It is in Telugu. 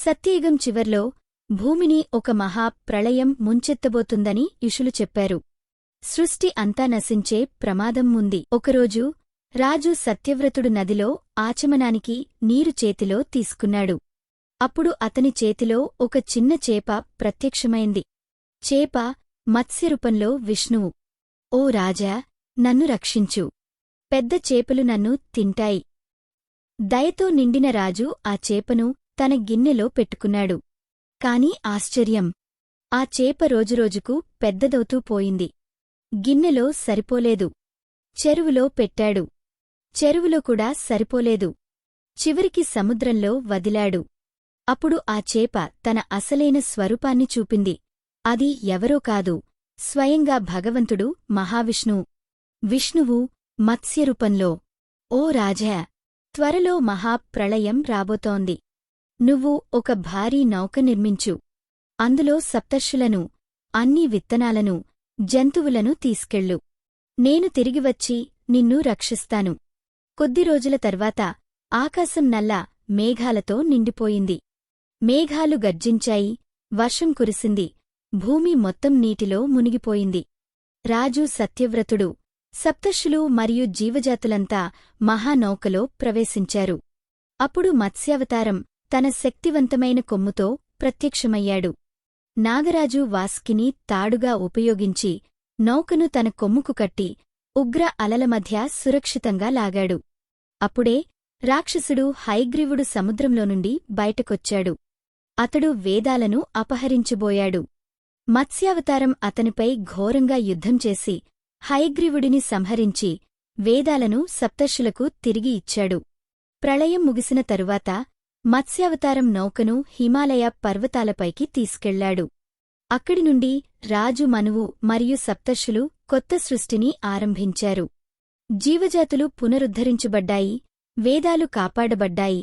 సత్యయుగం చివర్లో భూమిని ఒక మహా ప్రళయం ముంచెత్తబోతుందని ఋషులు చెప్పారు. సృష్టి అంతా నశించే ప్రమాదం ఉంది. ఒకరోజు రాజు సత్యవ్రతుడు నదిలో ఆచమనానికి నీరు చేతిలో తీసుకున్నాడు. అప్పుడు అతని చేతిలో ఒక చిన్న చేప ప్రత్యక్షమైంది. చేప మత్స్యరూపంలో విష్ణువు. ఓ రాజా, నన్ను రక్షించు. పెద్ద చేపలు నన్ను తింటాయి. దయతో నిండిన రాజు ఆ చేపను తన గిన్నెలో పెట్టుకున్నాడు. కాని ఆశ్చర్యం! ఆ చేప రోజురోజుకు పెద్దదవుతూ పోయింది. గిన్నెలో సరిపోలేదు. చెరువులో పెట్టాడు. చెరువులో కూడా సరిపోలేదు. చివరికి సముద్రంలో వదిలాడు. అప్పుడు ఆ చేప తన అసలైన స్వరూపాన్ని చూపింది. అది ఎవరో కాదు, స్వయంగా భగవంతుడు మహావిష్ణువు. విష్ణువు మత్స్యరూపంలో. ఓ రాజా! త్వరలో మహాప్రళయం రాబోతోంది. నువ్వు ఒక భారీ నౌక నిర్మించు. అందులో సప్తర్షులను, అన్ని విత్తనాలను, జంతువులను తీసుకెళ్ళు. నేను తిరిగివచ్చి నిన్ను రక్షిస్తాను. కొద్ది రోజుల తర్వాత ఆకాశం నల్ల మేఘాలతో నిండిపోయింది. మేఘాలు గర్జించాయి, వర్షం కురిసింది, భూమి మొత్తం నీటిలో మునిగిపోయింది. రాజు సత్యవ్రతుడు, సప్తర్షులు మరియు జీవజాతులంతా మహానౌకలో ప్రవేశించారు. అప్పుడు మత్స్యావతారం తన శక్తివంతమైన కొమ్ముతో ప్రత్యక్షమయ్యాడు. నాగరాజు వాస్కిని తాడుగా ఉపయోగించి నౌకను తన కొమ్ముకు కట్టి ఉగ్ర అలల మధ్య సురక్షితంగా లాగాడు. అప్పుడే రాక్షసుడు హయగ్రీవుడు సముద్రంలో నుండి బయటకొచ్చాడు. అతడు వేదాలను అపహరించబోయాడు. మత్స్యావతారం అతనిపై ఘోరంగా యుద్ధం చేసి హయగ్రీవుడిని సంహరించి వేదాలను సప్తర్షులకు తిరిగి ఇచ్చాడు. ప్రళయం ముగిసిన తరువాత మత్స్యావతారం నౌకను హిమాలయ పర్వతాలపైకి తీసుకెళ్లాడు. అక్కడి నుండి రాజు మనువు మరియు సప్తర్షులు కొత్త సృష్టిని ఆరంభించారు. జీవజాతులు పునరుద్ధరించబడ్డాయి, వేదాలు కాపాడబడ్డాయి,